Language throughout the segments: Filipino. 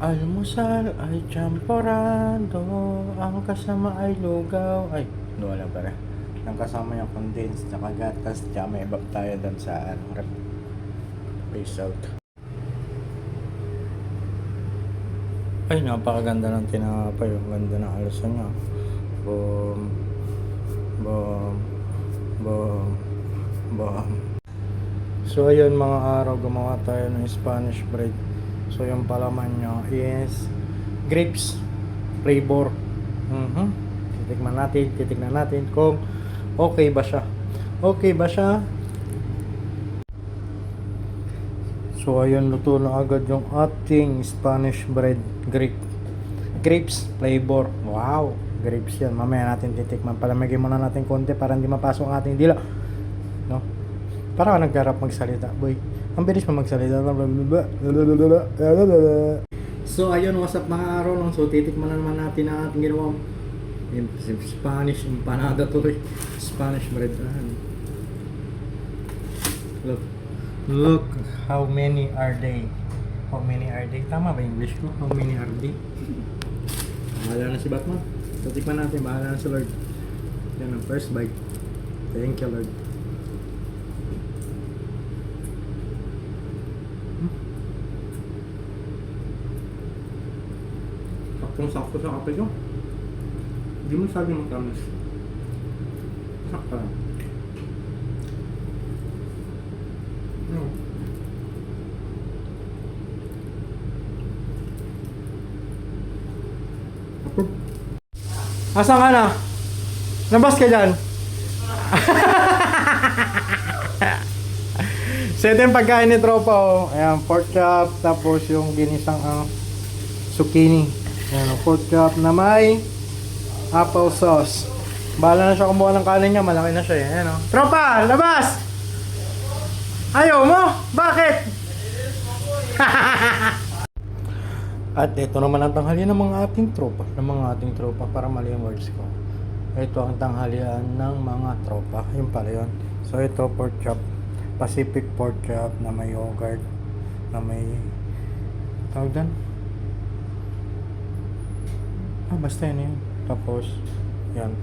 Almusal ay champorado, ang kasama ay lugaw. Ay, wala pala. Ang kasama yung condensed, tsaka gatas, tsaka may ibang tayo doon sa rep. Peace out. Ay, napakaganda ng tinapay. Ang ganda ng alasan niya. Boom, boom, boom, boom. So, ayun mga araw, gumawa tayo ng Spanish bread. So, yung palaman nyo is grapes flavor. Titignan natin kung okay ba siya. Okay ba siya? So, ayun, luto na agad yung ating Spanish bread grapes flavor. Wow! Grapes yan. Mamaya natin titikman. Palamigin muna natin konti para hindi mapasok ang ating dila. No? Para ka nagkarap magsalita, boy. Ang bilis mo magsalita. So, ayun, what's up mga araw lang. So, titikman na naman natin ang ating ginawang Spanish empanada to eh. Spanish bread. Look, how many are they? How many are they? Tama ba English ko? How many are they? Bahala na si Batman. So, tikman natin. Bahala na si Lord. Yan ang first bite. Thank you, Lord. Sakto sa kape ko. Hindi mo sabi matamis. Sakto lang. No. Asan ka na? Nabas ka dyan? So ito yung pagkain ni tropa oh. Ayan, pork chop. Tapos yung ginisang zucchini. Ayan, pork chop na may apple sauce. Bahala na siya kumuha ng kanin niya. Malaki na siya eh. Ayan, oh. Tropa! Labas! Ayaw mo? Bakit? At ito naman ang tanghalian ng mga ating tropa. Para mali yung words ko. Ito ang tanghalian ng mga tropa. Yung pala yun. So ito pork chop. Pacific pork chop na may yogurt. Na may tawag doon? Basta yun. Tapos yan.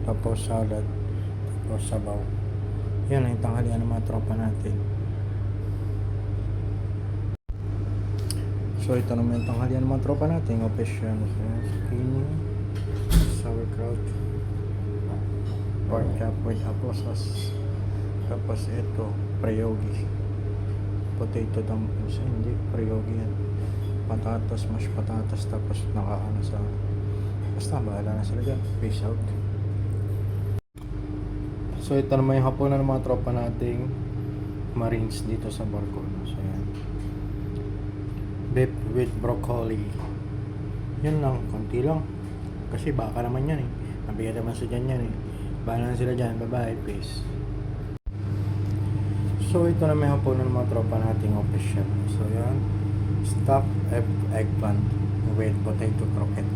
Tapos salad. Tapos sabaw. Yan ang tanghalian ng mga tropa natin. So ito naman yung tanghalian ng mga tropa natin. Official. Zucchini. Sauerkraut. Pork chop with apple sauce. Tapos ito. Pierogi. Potato dumplings. Hindi. Pierogi yan. Patatas. Mashed patatas. Tapos nakaano sa basta bahala na sila dyan. Peace out. So ito naman yung hapunan ng mga tropa nating Marines dito sa barko. So yan. Beef with broccoli. Yan lang, konti lang. Kasi baka naman yan eh. Nabigat naman sa dyan yan eh. Bahala na sila dyan. Bye bye, peace. So ito naman yung hapunan ng mga tropa nating official. So yan. Stuffed eggplant with potato croquette.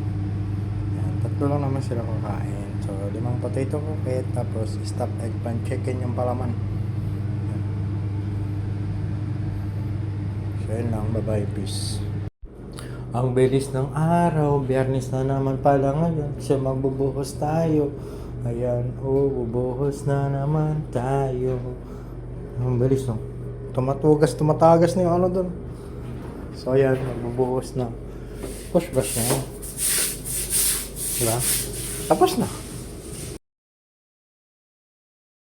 Yan. Tatlo lang naman sila kakain. So 5 potato croquette. Tapos stuffed eggplant chicken yung palaman. So yun lang, bye bye, peace. Ang bilis ng araw, Biyernes na naman pala ngayon. So magbubuhos tayo. Ayan, bubuhos na naman tayo. Ang bilis no. Tumatagas na yung ano dun. So ayan, magbubuhos na. Push brush na yun. Diba? Tapos na.